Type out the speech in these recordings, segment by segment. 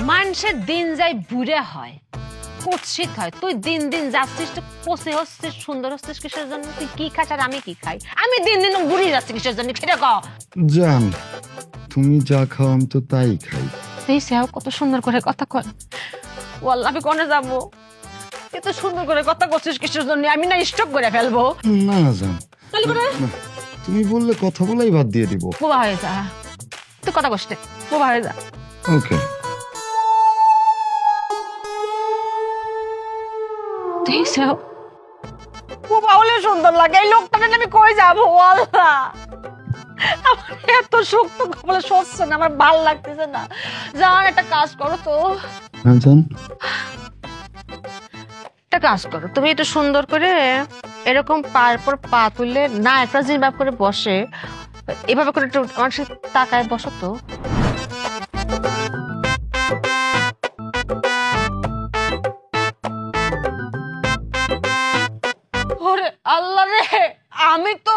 মানুষের দিন যাই বুড়ে হয়, কুৎসিত হয়। তুই দিন দিন যাচ্ছিস, তো পচে হচ্ছিস, সুন্দর হচ্ছিস কিসের জন্য? তুই কি খাস আর আমি কি খাই? আমি দিন দিন বুড়ি যাচ্ছি কিসের জন্য সেটা কও। জান, তুমি যা খাও আমি তো তাই খাই। এই সেও কত সুন্দর করে কথা কয়। ওয়াল্লাহ আমি কোনে যাবো? এত সুন্দর করে কথা করছিস কিসের জন্য? আমি না স্টপ করে ফেলবো। না জান, তুমি বললে কথা বলাই বাদ দিয়ে দিব। বোবা হয়ে যা, তুই কথা কষ্ট বোবা হয়ে যা। ওকে। বোবা হলে সুন্দর লাগে। এই লোকটাকে আমি কই যাবো? আল্লাহ, আমার এত শক্ত কপালে সচ্ছে না, আমার ভাল লাগতেছে না। জান একটা কাজ করো তো। হ্যাঁ জান, একটা কাজ করো, তুমি একটু সুন্দর করে এরকম পায়ের পর পা তুললে না, একটা যেভাবে করে বসে এভাবে করে একটু আমার সাথে তাকায় বসো তো। ওরে আল্লাহ রে, আমি তো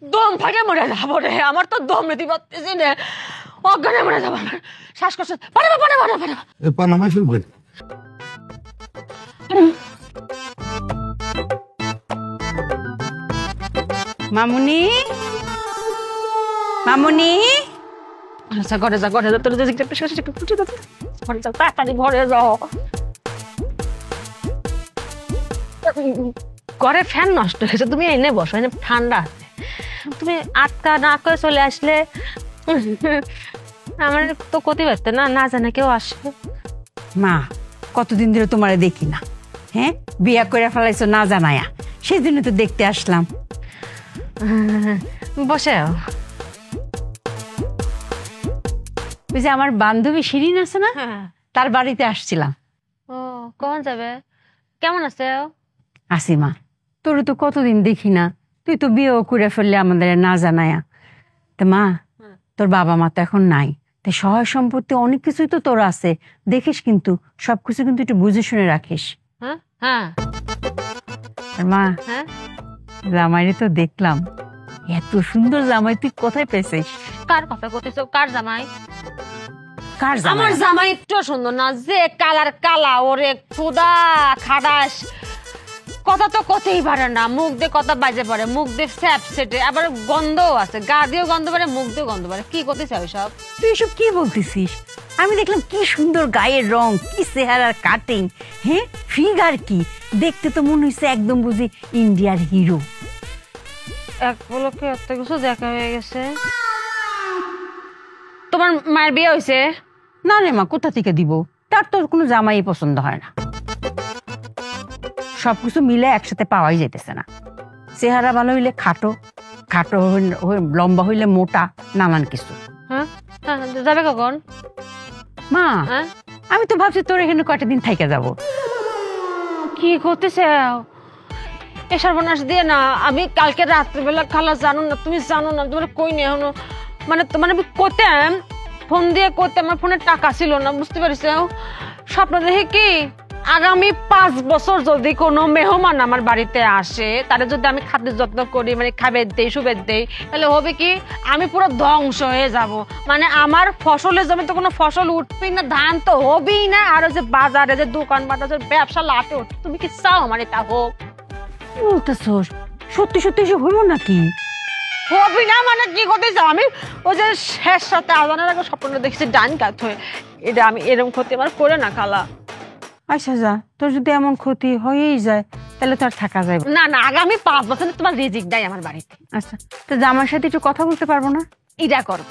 দম ফাটে মরে যাবো রে। আমার তো দম নিতে পারতেছি না, অজ্ঞানে মরে যাবো। আমার শ্বাসকষ্ট। পানামা পানামা পানামা পানামায় ফেলবেন। মামুনি, মামুনি, আচ্ছা ঘরে যা, ঘরে যা, তোর ঘরে যাও, তাড়াতাড়ি ঘরে যাও। ঘরে ফ্যান নষ্ট হয়েছে, তুমি এনে বসো, এনে ঠান্ডা আছে। তুমি আটকা না করে চলে আসলে আমার তো ক্ষতি হচ্ছে না, না জানে কেউ আসবে। মা কতদিন ধরে তোমারে দেখি না, হ্যাঁ বিয়া করে ফেলাইছো না জানায়া, সেই জন্য তো দেখতে আসলাম। বসে ওই যে আমার বান্ধবী শিরিন আছে না, তার বাড়িতে আসছিলাম। ও কখন যাবে? কেমন আছে? আসি মা, তোর তো কতদিন দেখি না, তুই তো বিয়েও করে ফেললে আমাদের না জানায়া। তা মা, তোর বাবা মা তো এখন নাই, তাই সহায় সম্পত্তি অনেক কিছুই তো তোর আছে, দেখিস কিন্তু সবকিছু কিন্তু একটু বুঝে শুনে রাখিস। হ্যাঁ হ্যাঁ মা, হ্যাঁ, জামাইরে তো দেখলাম, এত সুন্দর জামাই তুই কোথায় পেয়েছিস? কার কথা কইতেছো? কার জামাই? কার জামাই? আমার জামাই একটু সুন্দর না, যে কালার কালা, ওরে খুদা খাদাস, কথা তো কতেই পারে না, মুখ দিয়ে কথা বাজে পড়ে, মুখ দিয়ে স্যাপ সেটে, আবার গন্ধও আছে, গা দিয়েও গন্ধ পারে, মুখ দিয়েও গন্ধ পারে। কি করতে চাও সব? তুই এসব কি বলতেছিস? আমি দেখলাম কি সুন্দর গায়ের রং, কি চেহারার কাটিং, হ্যাঁ ফিগার কি, দেখতে তো মনে হচ্ছে একদম বুঝি ইন্ডিয়ার হিরো। এক পলকে এত কিছু দেখা হয়ে গেছে। তোমার মায়ের বিয়ে হয়েছে? না রে মা, কোথা থেকে দিব, তার তোর কোনো জামাই পছন্দ হয় না। সবকিছু মিলে একসাথে পাওয়াই যেতেছে না। চেহারা ভালো হইলে খাটো, খাটো লম্বা হইলে মোটা, নানান কিছু। হ্যাঁ যাবে কখন? মা হ্যাঁ, আমি তো ভাবছি তোর এখানে কয়টা দিন থাইকা যাব। কি করতেছে এ সর্বনাশ দিয়ে না? আমি কালকে রাত্রিবেলা, খালা জানো না, তুমি জানো না, তোমার কই নি এখনো, মানে তোমার আমি করতাম ফোন দিয়ে করতে, আমার ফোনে টাকা ছিল না, বুঝতে পারিস? স্বপ্ন দেখে কি আগামী 5 বছর যদি কোনো মেহমান আমার বাড়িতে আসে, তারে যদি আমি খাদ্য যত্ন করি, মানে খাবার দেই, শুভের দেই, তাহলে হবে কি আমি পুরো ধ্বংস হয়ে যাব। মানে আমার ফসলের জমিতে কোনো ফসল উঠবেই না, ধান তো হবেই না, আর যে বাজারে যে দোকান বাজারের ব্যবসা লাটে উঠে। তুমি কি চাও আমার এটা হোক? বলতেছোস সত্যি সত্যি এসব হইব নাকি? হবি না মানে কি করতে চাও? আমি ওই যে শেষ রাতে আজানের আগে স্বপ্নটা দেখছি ডান কাত হয়ে, এটা আমি এরকম ক্ষতি আমার করে না খালা। আচ্ছা যা, তোর যদি এমন ক্ষতি হয়েই যায় তাহলে তো আর থাকা যাবে না। না আগামী 5 বছর তোমার রিজিক দেয় আমার বাড়িতে। আচ্ছা, তো জামার সাথে একটু কথা বলতে পারবো না? এটা করো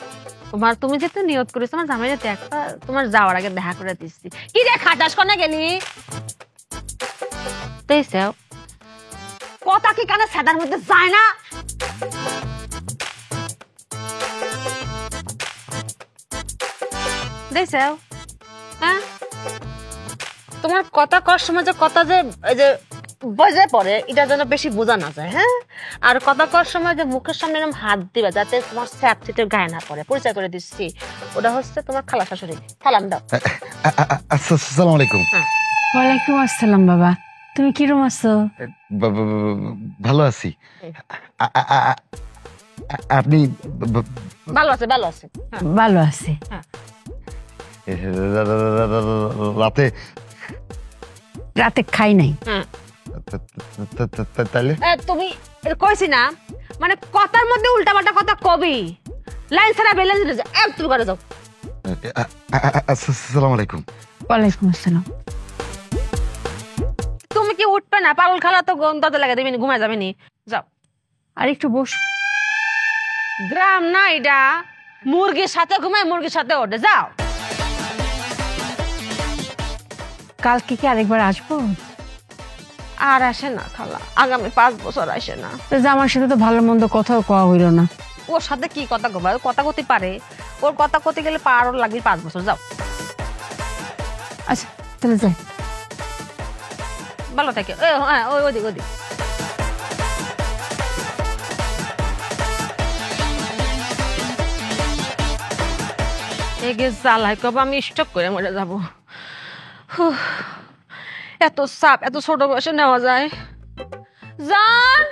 তোমার, তুমি যেতে নিয়ত করেছো আমার জামাই যাতে একটা তোমার যাওয়ার আগে দেখা করে দিচ্ছি। কি রে খাটাস কোনে গেলি? দেখছো কথা কি কানে সাদার মধ্যে যায় না? দেখছো হ্যাঁ, তোমার কথা কর সময় যে কথা যে বজে পড়ে, এটা যেন বেশি বোঝা না যায়। হ্যাঁ, আর কথা কর সময় যে মুখের সামনে এরকম হাত দিবা যাতে তোমার স্যাপ সিটের গায়ে না পড়ে। পরিচয় করে দিচ্ছি, ওটা হচ্ছে তোমার খালা শাশুড়ি। সালাম দাও। আসসালামু আলাইকুম। ওয়ালাইকুম আসসালাম। বাবা তুমি কিরম আছো? ভালো আছি। আপনি? ভালো আছে, ভালো আছে, ভালো আছে। রাতে রাতে খাই নাই। হ্যাঁ তাইলে তুমি কইছি না মানে কথার মধ্যে উল্টাপাল্টা কথা কবি, লাইন ছাড়া বেলেন তুমি করে যাও। আসসালামু আলাইকুম। ওয়ালাইকুম আসসালাম। তুমি কি উঠবে না? পাগল খালা তো দরজা লাগা দেবেনি, ঘুমায় যাবে নি, যাও। আর একটু বস। গ্রাম না এটা, মুরগির সাথে ঘুমায় মুরগির সাথে ওঠে, যাও। কালকে কি আরেকবার আসবো? আর আসে না খালা, আগামী 5 বছর আসে না। আমার সাথে তো ভালো মন্দ কথাও কওয়া হইল না। ওর সাথে কি কথা কবা? কথা কতে পারে, ওর কথা কতে গেলে পারও লাগবে 5 বছর, যাও। আচ্ছা তাহলে যাই। ভালো থাকে। হ্যাঁ ওদিক ওদিক। এগে জ্বালাই কব আমি স্টক করে মরে যাবো। এত চাপ এত ছোট বয়সে নেওয়া যায়? জান